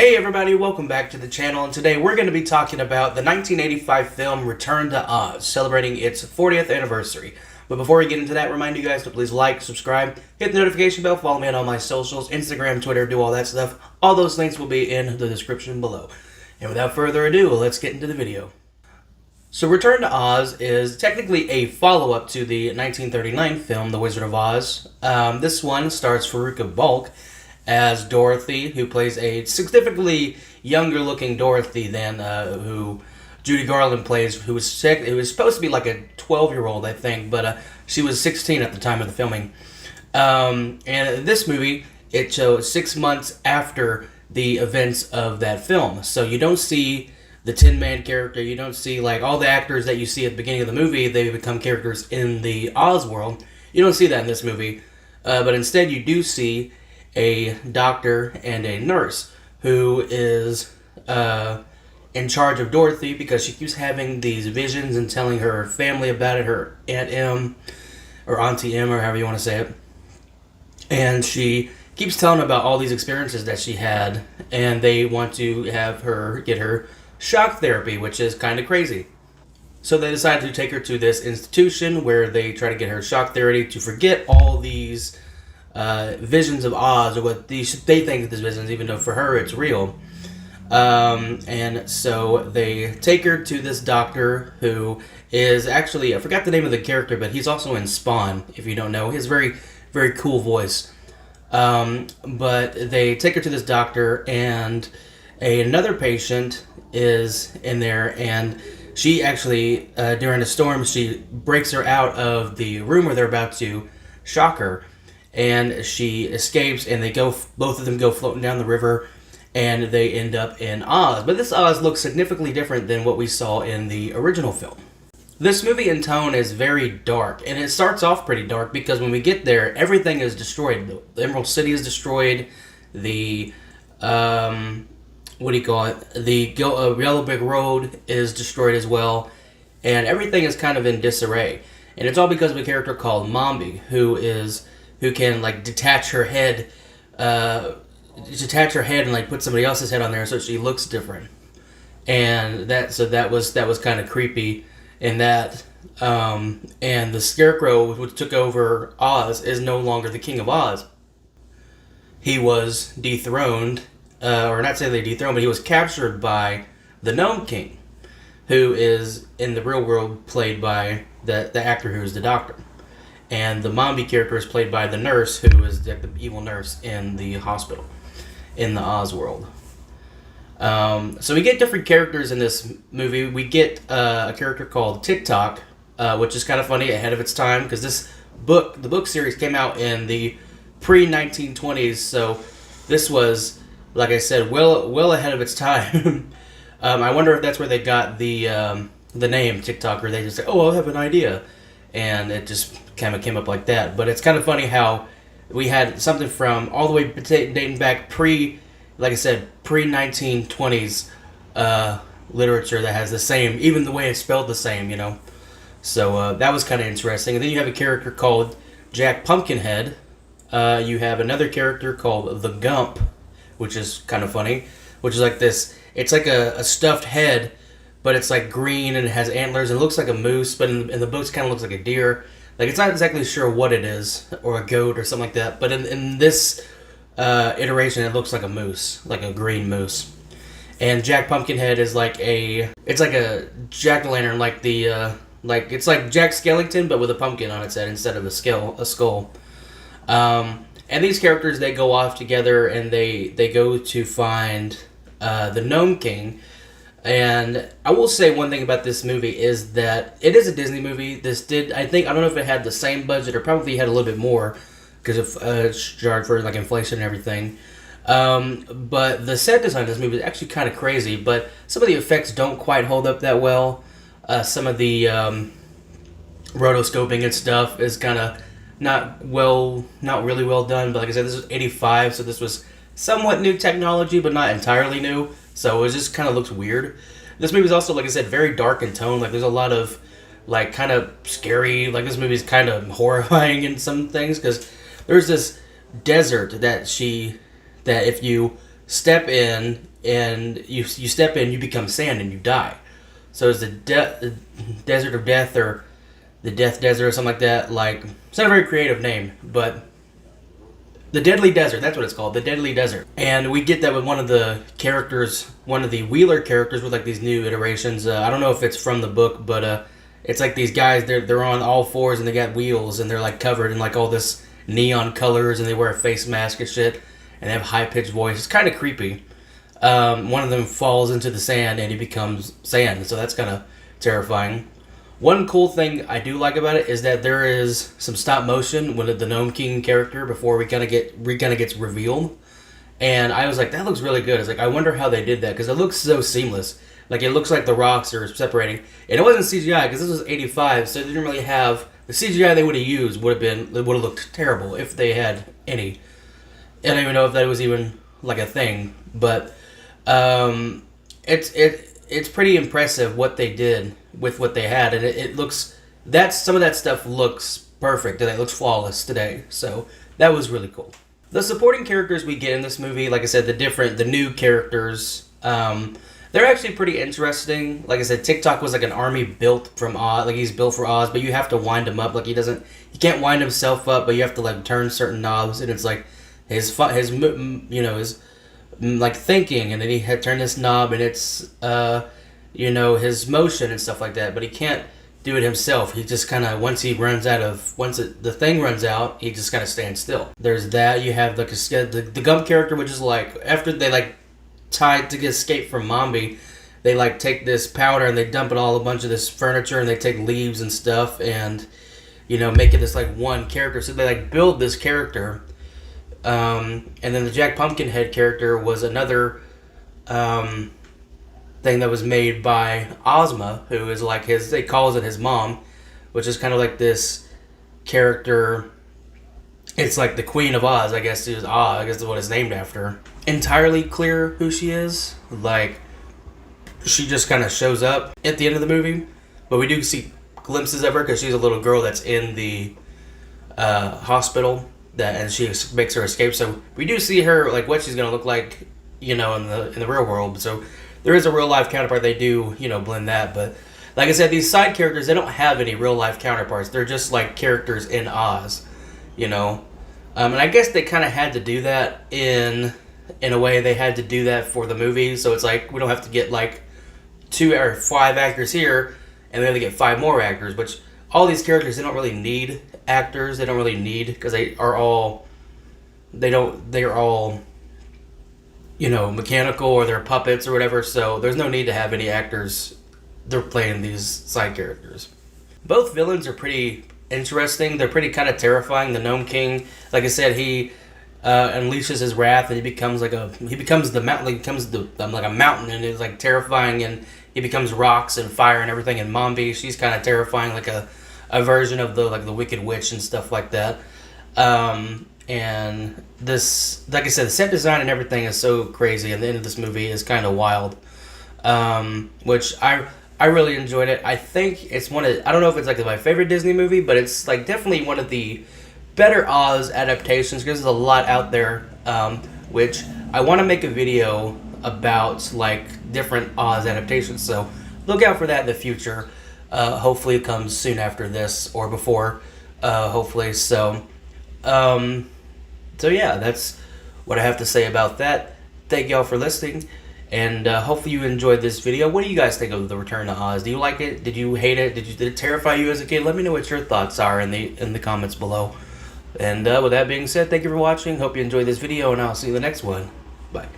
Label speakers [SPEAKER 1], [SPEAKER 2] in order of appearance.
[SPEAKER 1] Hey everybody, welcome back to the channel, and today we're going to be talking about the 1985 film Return to Oz, celebrating its 40th anniversary. But before we get into that, remind you guys to please like, subscribe, hit the notification bell, follow me on all my socials, Instagram, Twitter, do all that stuff. All those links will be in the description below. And without further ado, let's get into the video. So Return to Oz is technically a follow-up to the 1939 film The Wizard of Oz. This one stars Veruca Balk as Dorothy, who plays a significantly younger-looking Dorothy than who Judy Garland plays, who was sick. It was supposed to be like a 12-year-old, I think, but she was 16 at the time of the filming. And this movie, it shows 6 months after the events of that film. So you don't see the Tin Man character, you don't see like all the actors that you see at the beginning of the movie, they become characters in the Oz world. You don't see that in this movie, but instead you do see a doctor and a nurse who is in charge of Dorothy because she keeps having these visions and telling her family about it, her Aunt M, or Auntie M, or however you want to say it. And she keeps telling about all these experiences that she had, and they want to have her get her shock therapy, which is kind of crazy. So they decide to take her to this institution where they try to get her shock therapy to forget all these visions of Oz, or what they think of these visions, even though for her it's real. And so they take her to this doctor who is actually, I forgot the name of the character, but he's also in Spawn, if you don't know. He has a very, very cool voice. But they take her to this doctor, and another patient is in there, and she actually, during a storm, she breaks her out of the room where they're about to shock her. And she escapes, and both of them go floating down the river, and they end up in Oz. But this Oz looks significantly different than what we saw in the original film. This movie in tone is very dark, and it starts off pretty dark because when we get there, everything is destroyed. The Emerald City is destroyed. The The Yellow Brick Road is destroyed as well, and everything is kind of in disarray. And it's all because of a character called Mombi, who can like detach her head and like put somebody else's head on there so she looks different. And that was kind of creepy in that. And the Scarecrow, which took over Oz, is no longer the King of Oz. He was dethroned, or not saying they dethroned, but he was captured by the Gnome King, who is in the real world played by the actor who is the Doctor. And the Mombi character is played by the nurse, who is like the evil nurse in the hospital, in the Oz world. So we get different characters in this movie. We get a character called TikTok, which is kind of funny, ahead of its time, because the book series came out in the pre-1920s, so this was, like I said, well ahead of its time. I wonder if that's where they got the name TikTok, or they just say, oh, I have an idea. And it just kind of came up like that. But it's kind of funny how we had something from all the way dating back pre-1920s literature that has the same, even the way it's spelled the same, you know. So that was kind of interesting. And then you have a character called Jack Pumpkinhead. You have another character called the Gump, which is kind of funny, which is like this, it's like a stuffed head, but it's like green and it has antlers and it looks like a moose, but in the books kind of looks like a deer. Like, it's not exactly sure what it is, or a goat or something like that, but in this iteration it looks like a moose, like a green moose. And Jack Pumpkinhead is it's like a jack-o'-lantern, like it's like Jack Skellington but with a pumpkin on its head instead of a skull. And these characters, they go off together and they go to find the Gnome King. And I will say one thing about this movie is that it is a Disney movie. I don't know if it had the same budget, or probably had a little bit more because of charged for like inflation and everything. But the set design of this movie is actually kind of crazy, but some of the effects don't quite hold up that well. Some of the rotoscoping and stuff is kind of not really well done. But like I said, this was 85, so this was somewhat new technology, but not entirely new. So it just kind of looks weird. This movie is also, like I said, very dark in tone. Like, there's a lot of, like, kind of scary. Like, this movie is kind of horrifying in some things, because there's this desert that if you step in, and you step in, you become sand and you die. So it's the desert of death, or the death desert, or something like that. Like, it's not a very creative name, but the Deadly Desert, that's what it's called, the Deadly Desert. And we get that with one of the characters, one of the Wheeler characters with like these new iterations. I don't know if it's from the book, but it's like these guys, they're on all fours and they got wheels and they're like covered in like all this neon colors, and they wear a face mask and shit, and they have high-pitched voice. It's kind of creepy. One of them falls into the sand and he becomes sand, so that's kind of terrifying. One cool thing I do like about it is that there is some stop motion with the Gnome King character before he kind of gets revealed, and I was like, that looks really good. I was like, I wonder how they did that, because it looks so seamless. Like, it looks like the rocks are separating, and it wasn't CGI because this was '85, so they didn't really have the CGI they would have used. Would have looked terrible if they had any. I don't even know if that was even like a thing, but it's pretty impressive what they did with what they had, and it looks, some of that stuff looks perfect and it looks flawless today. So that was really cool. The supporting characters we get in this movie, like I said, the new characters, they're actually pretty interesting. Like I said, TikTok was like an army built from Oz, like he's built for Oz, but you have to wind him up. Like he can't wind himself up, but you have to like turn certain knobs, and it's like his like thinking, and then he had turned this knob, and it's his motion and stuff like that, but he can't do it himself. He just kind of, once the thing runs out, he just kind of stands still. There's that. You have like the Gump character, which is like, after they like tried to escape from Mombi, they like take this powder and they dump it all a bunch of this furniture, and they take leaves and stuff, and make it this like one character. So they like build this character. And then the Jack Pumpkinhead character was another thing that was made by Ozma, who is like they calls it his mom, which is kind of like this character. It's like the Queen of Oz, I guess. I guess is what it's named after. Entirely clear who she is. Like, she just kind of shows up at the end of the movie, but we do see glimpses of her because she's a little girl that's in the hospital. And she makes her escape, so we do see her, like what she's gonna look like, in the real world. So there is a real life counterpart. They do, blend that. But like I said, these side characters, they don't have any real life counterparts. They're just like characters in Oz, and I guess they kind of had to do that in a way. They had to do that for the movie, so it's like we don't have to get like 2 or 5 actors here, and we have to get 5 more actors, which. All these characters, they don't really need actors. They don't really need, because they're all mechanical, or they're puppets or whatever. So there's no need to have any actors. They're playing these side characters. Both villains are pretty interesting. They're pretty kind of terrifying. The Gnome King, like I said, he unleashes his wrath, and he becomes the mountain. He becomes like a mountain, and it's like terrifying, and he becomes rocks and fire and everything. And Mombi, she's kind of terrifying, like a version of the Wicked Witch and stuff like that. And this, like I said, the set design and everything is so crazy, and the end of this movie is kind of wild, which I really enjoyed it. I think it's I don't know if it's like my favorite Disney movie, but it's like definitely one of the better Oz adaptations, because there's a lot out there, which I want to make a video about, like different Oz adaptations, so look out for that in the future. Hopefully it comes soon after this, or before, hopefully. So yeah, that's what I have to say about that. Thank y'all for listening, and hopefully you enjoyed this video. What do you guys think of the Return to Oz? Do you like it? Did you hate it? Did it terrify you as a kid? Let me know what your thoughts are in the comments below. And with that being said, thank you for watching. Hope you enjoyed this video, and I'll see you in the next one. Bye.